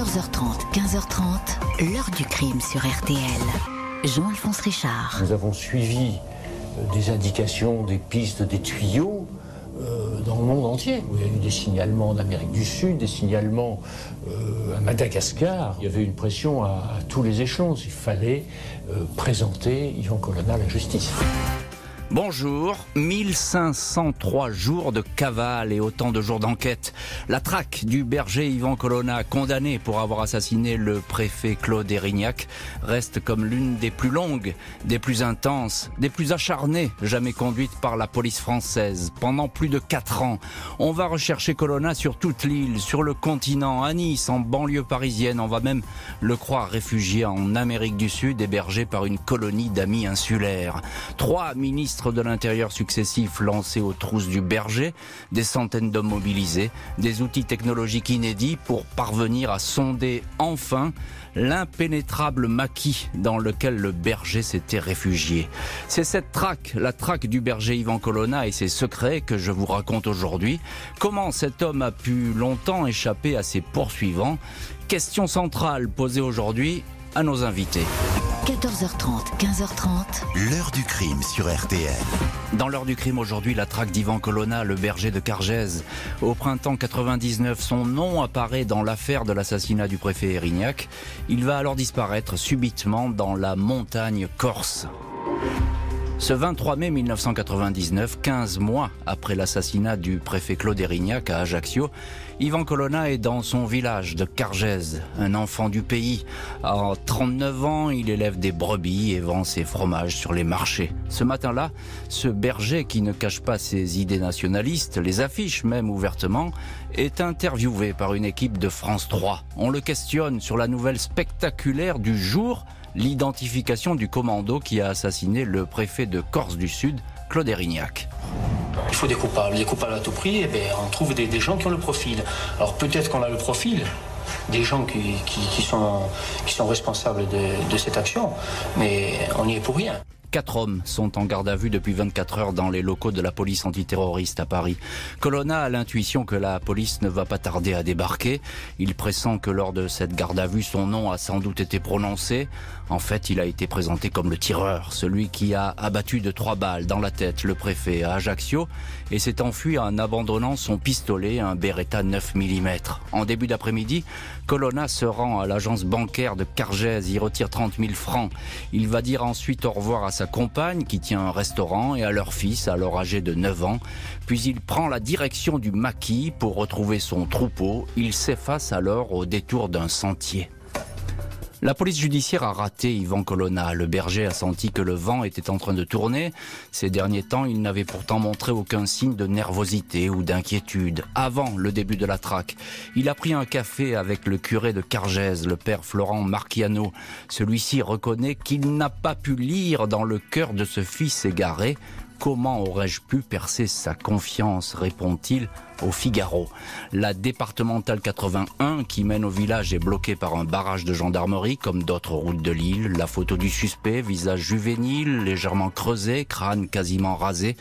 14h30, 15h30, l'heure du crime sur RTL. Jean-Alphonse Richard. Nous avons suivi des indications, des pistes, des tuyaux dans le monde entier. Il y a eu des signalements d'Amérique du Sud, des signalements à Madagascar. Il y avait une pression à tous les échelons. Il fallait présenter Yvan Colonna à la justice. Bonjour, 1503 jours de cavale et autant de jours d'enquête. La traque du berger Yvan Colonna, condamné pour avoir assassiné le préfet Claude Érignac, reste comme l'une des plus longues, des plus intenses, des plus acharnées jamais conduites par la police française. Pendant plus de 4 ans, on va rechercher Colonna sur toute l'île, sur le continent, à Nice, en banlieue parisienne. On va même le croire réfugié en Amérique du Sud, hébergé par une colonie d'amis insulaires. 3 ministres de l'Intérieur successifs lancés aux trousses du berger, des centaines d'hommes mobilisés, des outils technologiques inédits pour parvenir à sonder enfin l'impénétrable maquis dans lequel le berger s'était réfugié. C'est cette traque, la traque du berger Yvan Colonna et ses secrets que je vous raconte aujourd'hui. Comment cet homme a pu longtemps échapper à ses poursuivants? Question centrale posée aujourd'hui à nos invités. 14h30, 15h30, l'heure du crime sur RTL. Dans l'heure du crime aujourd'hui, la traque d'Yvan Colonna, le berger de Cargèse. Au printemps 99, son nom apparaît dans l'affaire de l'assassinat du préfet Érignac. Il va alors disparaître subitement dans la montagne corse. Ce 23 mai 1999, 15 mois après l'assassinat du préfet Claude Érignac à Ajaccio, Yvan Colonna est dans son village de Cargèse, un enfant du pays. À 39 ans, il élève des brebis et vend ses fromages sur les marchés. Ce matin-là, ce berger qui ne cache pas ses idées nationalistes, les affiche même ouvertement, est interviewé par une équipe de France 3. On le questionne sur la nouvelle spectaculaire du jour, l'identification du commando qui a assassiné le préfet de Corse du Sud, Claude Érignac. Il faut des coupables à tout prix, et on trouve des gens qui ont le profil. Alors peut-être qu'on a le profil des gens qui sont responsables de cette action, mais on n'y est pour rien. 4 hommes sont en garde à vue depuis 24 heures dans les locaux de la police antiterroriste à Paris. Colonna a l'intuition que la police ne va pas tarder à débarquer. Il pressent que lors de cette garde à vue, son nom a sans doute été prononcé. En fait, il a été présenté comme le tireur, celui qui a abattu de 3 balles dans la tête le préfet à Ajaccio et s'est enfui en abandonnant son pistolet, un Beretta 9 mm. En début d'après-midi, Colonna se rend à l'agence bancaire de Cargèse, y retire 30 000 francs. Il va dire ensuite au revoir à sa compagne qui tient un restaurant et à leur fils, alors âgé de 9 ans. Puis il prend la direction du maquis pour retrouver son troupeau. Il s'efface alors au détour d'un sentier. La police judiciaire a raté Yvan Colonna. Le berger a senti que le vent était en train de tourner. Ces derniers temps, il n'avait pourtant montré aucun signe de nervosité ou d'inquiétude. Avant le début de la traque, il a pris un café avec le curé de Cargèse, le père Florent Marchiano. Celui-ci reconnaît qu'il n'a pas pu lire dans le cœur de ce fils égaré. Comment aurais-je pu percer sa confiance, répond-il au Figaro. La départementale 81 qui mène au village est bloquée par un barrage de gendarmerie comme d'autres routes de l'île. La photo du suspect, visage juvénile, légèrement creusé, crâne quasiment rasé,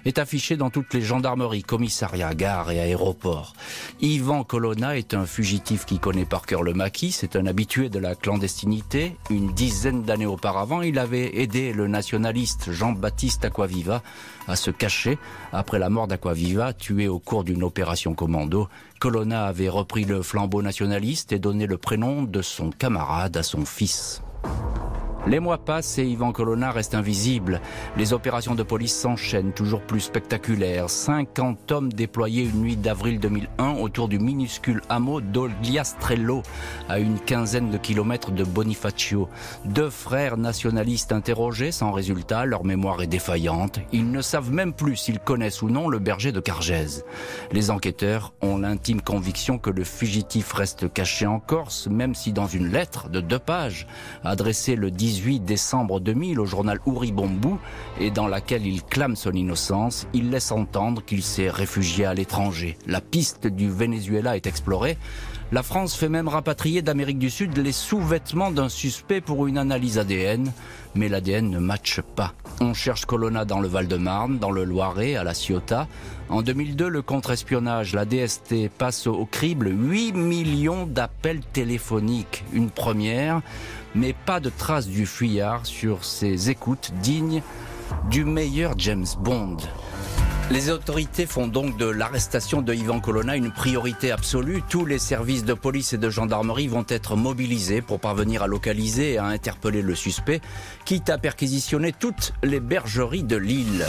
est affichée dans toutes les gendarmeries, commissariats, gares et aéroports. Yvan Colonna est un fugitif qui connaît par cœur le maquis. C'est un habitué de la clandestinité. Une dizaine d'années auparavant, il avait aidé le nationaliste Jean-Baptiste Acquaviva à se cacher après la mort d'Acquaviva, tué au cours d'une opération commando. Colonna avait repris le flambeau nationaliste et donné le prénom de son camarade à son fils. Les mois passent et Yvan Colonna reste invisible. Les opérations de police s'enchaînent, toujours plus spectaculaires. 50 hommes déployés une nuit d'avril 2001 autour du minuscule hameau d'Ogliastrello, à une quinzaine de kilomètres de Bonifacio. 2 frères nationalistes interrogés sans résultat, leur mémoire est défaillante. Ils ne savent même plus s'ils connaissent ou non le berger de Cargèse. Les enquêteurs ont l'intime conviction que le fugitif reste caché en Corse, même si dans une lettre de 2 pages, adressée le 18 décembre 2000 au journal Ouribombo et dans laquelle il clame son innocence, il laisse entendre qu'il s'est réfugié à l'étranger. La piste du Venezuela est explorée. La France fait même rapatrier d'Amérique du Sud les sous-vêtements d'un suspect pour une analyse ADN, mais l'ADN ne matche pas. On cherche Colonna dans le Val-de-Marne, dans le Loiret, à La Ciotat. En 2002, le contre-espionnage, la DST, passe au crible 8 millions d'appels téléphoniques. Une première, mais pas de trace du fuyard sur ses écoutes dignes du meilleur James Bond. Les autorités font donc de l'arrestation de Ivan Colonna une priorité absolue. Tous les services de police et de gendarmerie vont être mobilisés pour parvenir à localiser et à interpeller le suspect, quitte à perquisitionner toutes les bergeries de l'île.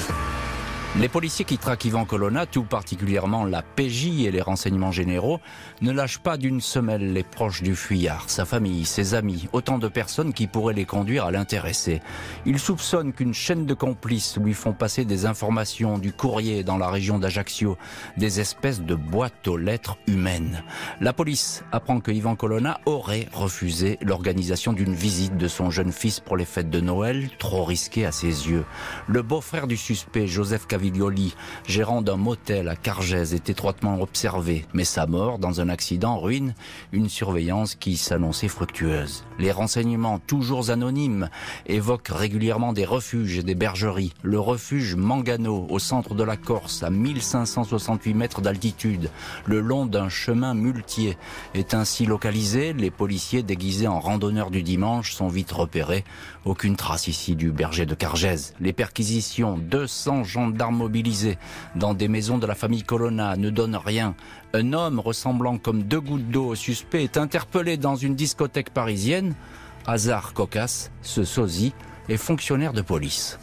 Les policiers qui traquent Ivan Colonna, tout particulièrement la PJ et les renseignements généraux, ne lâchent pas d'une semelle les proches du fuyard, sa famille, ses amis, autant de personnes qui pourraient les conduire à l'intéresser. Ils soupçonnent qu'une chaîne de complices lui font passer des informations, du courrier dans la région d'Ajaccio, des espèces de boîtes aux lettres humaines. La police apprend que Ivan Colonna aurait refusé l'organisation d'une visite de son jeune fils pour les fêtes de Noël, trop risquée à ses yeux. Le beau-frère du suspect, Joseph Caviglioli, gérant d'un motel à Cargèse, est étroitement observé, mais sa mort dans un accident ruine une surveillance qui s'annonçait fructueuse. Les renseignements, toujours anonymes, évoquent régulièrement des refuges et des bergeries. Le refuge Mangano, au centre de la Corse, à 1568 mètres d'altitude, le long d'un chemin muletier, est ainsi localisé. Les policiers déguisés en randonneurs du dimanche sont vite repérés. Aucune trace ici du berger de Cargèse. Les perquisitions, 200 gendarmes mobilisés dans des maisons de la famille Colonna ne donnent rien. Un homme ressemblant comme deux gouttes d'eau au suspect est interpellé dans une discothèque parisienne. Hasard cocasse, ce sosie est fonctionnaire de police.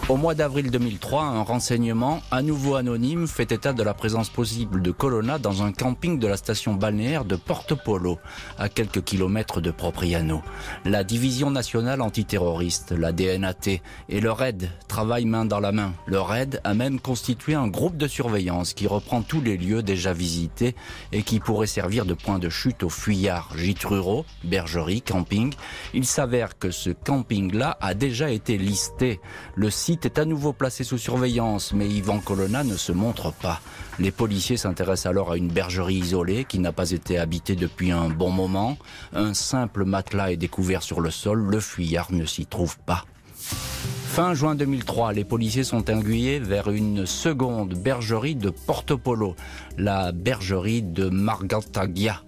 Au mois d'avril 2003, un renseignement, à nouveau anonyme, fait état de la présence possible de Colonna dans un camping de la station balnéaire de Porto Polo, à quelques kilomètres de Propriano. La division nationale antiterroriste, la DNAT, et le RAID travaillent main dans la main. Le RAID a même constitué un groupe de surveillance qui reprend tous les lieux déjà visités et qui pourrait servir de point de chute aux fuyards, gîtes ruraux, bergeries, campings. Il s'avère que ce camping-là a déjà été listé. Le site est à nouveau placé sous surveillance, mais Ivan Colonna ne se montre pas. Les policiers s'intéressent alors à une bergerie isolée qui n'a pas été habitée depuis un bon moment. Un simple matelas est découvert sur le sol, le fuyard ne s'y trouve pas. Fin juin 2003, les policiers sont aiguillés vers une seconde bergerie de Porto Polo, la bergerie de Margatagia.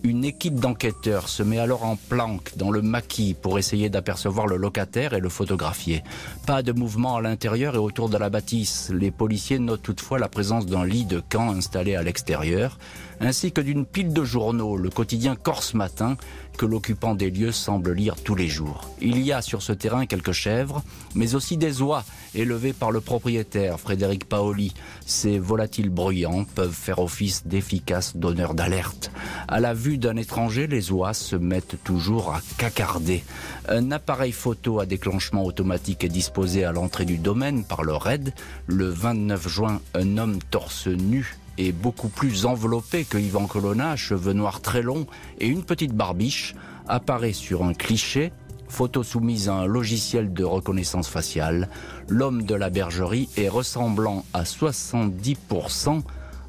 Une équipe d'enquêteurs se met alors en planque dans le maquis pour essayer d'apercevoir le locataire et le photographier. Pas de mouvement à l'intérieur et autour de la bâtisse. Les policiers notent toutefois la présence d'un lit de camp installé à l'extérieur, ainsi que d'une pile de journaux, le quotidien Corse Matin, que l'occupant des lieux semble lire tous les jours. Il y a sur ce terrain quelques chèvres, mais aussi des oies élevées par le propriétaire, Frédéric Paoli. Ces volatiles bruyants peuvent faire office d'efficaces donneurs d'alerte. À la vue d'un étranger, les oies se mettent toujours à cacarder. Un appareil photo à déclenchement automatique est disposé à l'entrée du domaine par le RAID. Le 29 juin, un homme torse nu et beaucoup plus enveloppé que Ivan Colonna, cheveux noirs très longs et une petite barbiche, apparaît sur un cliché, photo soumise à un logiciel de reconnaissance faciale. L'homme de la bergerie est ressemblant à 70%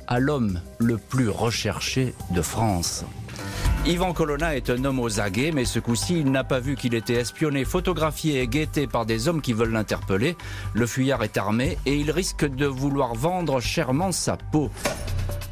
à l'homme le plus recherché de France. Ivan Colonna est un homme aux aguets, mais ce coup-ci, il n'a pas vu qu'il était espionné, photographié et guetté par des hommes qui veulent l'interpeller. Le fuyard est armé et il risque de vouloir vendre chèrement sa peau.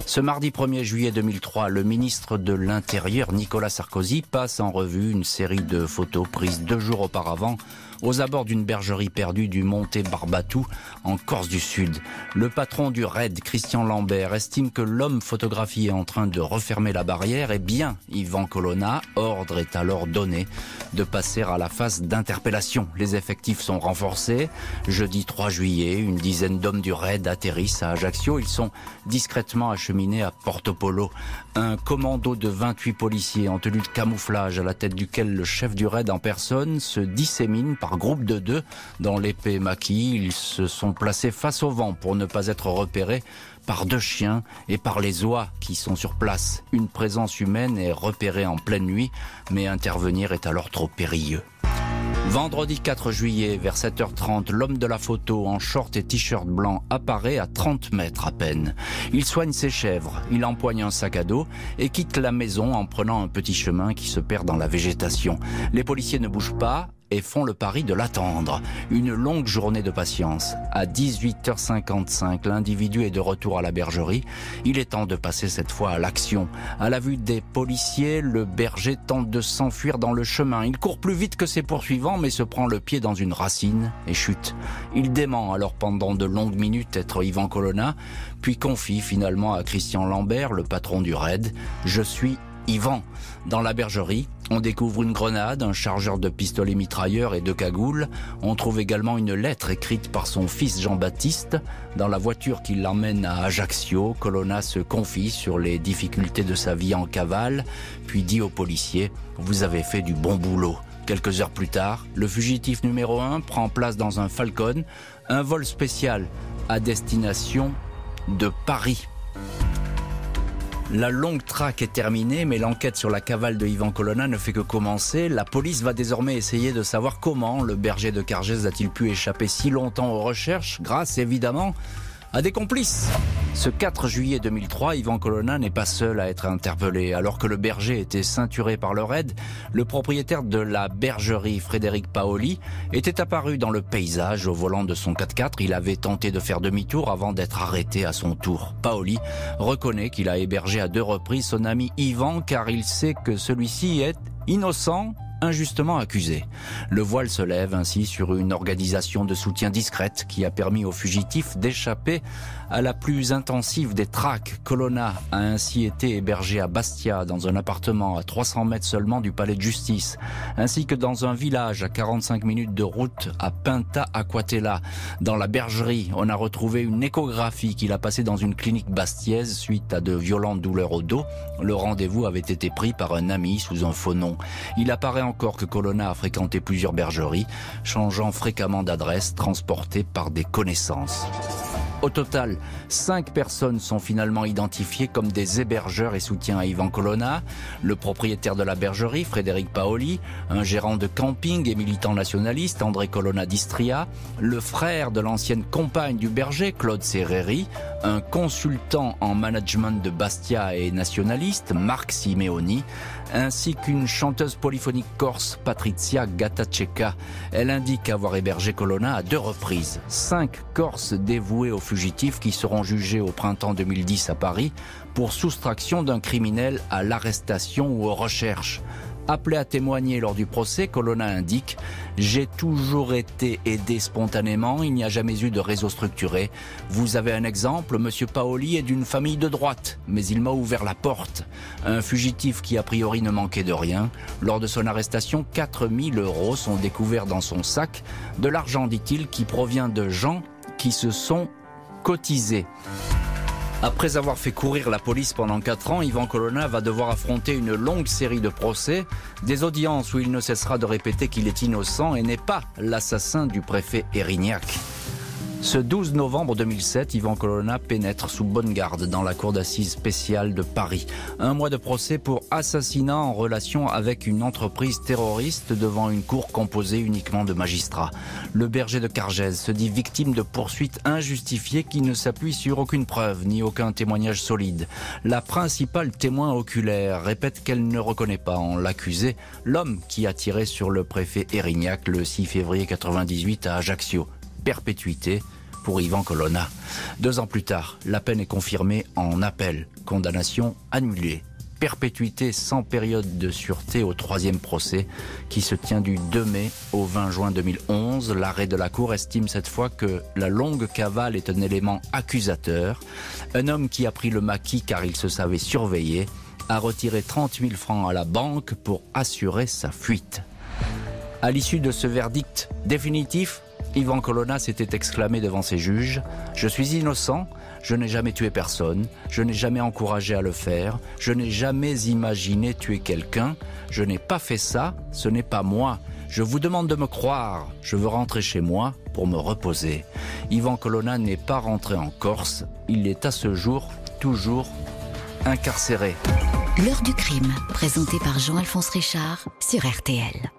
Ce mardi 1er juillet 2003, le ministre de l'Intérieur, Nicolas Sarkozy, passe en revue une série de photos prises 2 jours auparavant aux abords d'une bergerie perdue du Monte Barbatou, en Corse du Sud. Le patron du RAID, Christian Lambert, estime que l'homme photographié en train de refermer la barrière est bien Ivan Colonna. Ordre est alors donné de passer à la phase d'interpellation. Les effectifs sont renforcés. Jeudi 3 juillet, une dizaine d'hommes du RAID atterrissent à Ajaccio. Ils sont discrètement acheminés à Porto Polo. Un commando de 28 policiers en tenue de camouflage, à la tête duquel le chef du RAID en personne, se dissémine par groupe de 2 dans l'épais maquis. Ils se sont placés face au vent pour ne pas être repérés par 2 chiens et par les oies qui sont sur place. Une présence humaine est repérée en pleine nuit, mais intervenir est alors trop périlleux. Vendredi 4 juillet, vers 7h30, l'homme de la photo en short et t-shirt blanc apparaît à 30 mètres à peine. Il soigne ses chèvres, il empoigne un sac à dos et quitte la maison en prenant un petit chemin qui se perd dans la végétation. Les policiers ne bougent pas, et font le pari de l'attendre. Une longue journée de patience. À 18h55, l'individu est de retour à la bergerie. Il est temps de passer cette fois à l'action. À la vue des policiers, le berger tente de s'enfuir dans le chemin. Il court plus vite que ses poursuivants, mais se prend le pied dans une racine et chute. Il dément alors pendant de longues minutes être Yvan Colonna, puis confie finalement à Christian Lambert, le patron du raid, « Je suis Yvan ». Dans la bergerie, on découvre une grenade, un chargeur de pistolet mitrailleur et 2 cagoules. On trouve également une lettre écrite par son fils Jean-Baptiste. Dans la voiture qui l'emmène à Ajaccio, Colonna se confie sur les difficultés de sa vie en cavale, puis dit aux policiers « Vous avez fait du bon boulot ». Quelques heures plus tard, le fugitif numéro 1 prend place dans un Falcon, un vol spécial à destination de Paris. La longue traque est terminée, mais l'enquête sur la cavale de Yvan Colonna ne fait que commencer. La police va désormais essayer de savoir comment le berger de Cargès a-t-il pu échapper si longtemps aux recherches, grâce évidemment à des complices. Ce 4 juillet 2003, Yvan Colonna n'est pas seul à être interpellé. Alors que le berger était ceinturé par le raid, le propriétaire de la bergerie, Frédéric Paoli, était apparu dans le paysage au volant de son 4x4. Il avait tenté de faire demi-tour avant d'être arrêté à son tour. Paoli reconnaît qu'il a hébergé à 2 reprises son ami Yvan car il sait que celui-ci est innocent, injustement accusé. Le voile se lève ainsi sur une organisation de soutien discrète qui a permis aux fugitifs d'échapper à la plus intensive des traques. Colonna a ainsi été hébergé à Bastia, dans un appartement à 300 mètres seulement du palais de justice, ainsi que dans un village à 45 minutes de route à Pinta Aquatella. Dans la bergerie, on a retrouvé une échographie qu'il a passée dans une clinique bastiaise suite à de violentes douleurs au dos. Le rendez-vous avait été pris par un ami sous un faux nom. Il apparaît encore que Colonna a fréquenté plusieurs bergeries, changeant fréquemment d'adresse, transporté par des connaissances. Au total, 5 personnes sont finalement identifiées comme des hébergeurs et soutiens à Yvan Colonna. Le propriétaire de la bergerie, Frédéric Paoli, un gérant de camping et militant nationaliste, André Colonna d'Istria, le frère de l'ancienne compagne du berger, Claude Serreri, un consultant en management de Bastia et nationaliste, Marc Simeoni, ainsi qu'une chanteuse polyphonique corse, Patrizia Gattacecca. Elle indique avoir hébergé Colonna à 2 reprises. 5 Corses dévoués aux fugitifs qui seront jugés au printemps 2010 à Paris pour soustraction d'un criminel à l'arrestation ou aux recherches. Appelé à témoigner lors du procès, Colonna indique « J'ai toujours été aidé spontanément, il n'y a jamais eu de réseau structuré. Vous avez un exemple, monsieur Paoli est d'une famille de droite, mais il m'a ouvert la porte. » Un fugitif qui a priori ne manquait de rien. Lors de son arrestation, 4 000 € sont découverts dans son sac. De l'argent, dit-il, qui provient de gens qui se sont cotisés. Après avoir fait courir la police pendant 4 ans, Yvan Colonna va devoir affronter une longue série de procès, des audiences où il ne cessera de répéter qu'il est innocent et n'est pas l'assassin du préfet Erignac. Ce 12 novembre 2007, Yvan Colonna pénètre sous bonne garde dans la cour d'assises spéciale de Paris. 1 mois de procès pour assassinat en relation avec une entreprise terroriste devant une cour composée uniquement de magistrats. Le berger de Cargès se dit victime de poursuites injustifiées qui ne s'appuient sur aucune preuve ni aucun témoignage solide. La principale témoin oculaire répète qu'elle ne reconnaît pas en l'accusé l'homme qui a tiré sur le préfet Erignac le 6 février 1998 à Ajaccio. Perpétuité pour Yvan Colonna. 2 ans plus tard, la peine est confirmée en appel. Condamnation annulée. Perpétuité sans période de sûreté au 3e procès qui se tient du 2 mai au 20 juin 2011. L'arrêt de la Cour estime cette fois que la longue cavale est un élément accusateur. Un homme qui a pris le maquis car il se savait surveillé a retiré 30 000 francs à la banque pour assurer sa fuite. À l'issue de ce verdict définitif, Yvan Colonna s'était exclamé devant ses juges « Je suis innocent, je n'ai jamais tué personne, je n'ai jamais encouragé à le faire, je n'ai jamais imaginé tuer quelqu'un, je n'ai pas fait ça, ce n'est pas moi. Je vous demande de me croire, je veux rentrer chez moi pour me reposer. » Yvan Colonna n'est pas rentré en Corse, il est à ce jour toujours incarcéré. L'heure du crime, présenté par Jean-Alphonse Richard sur RTL.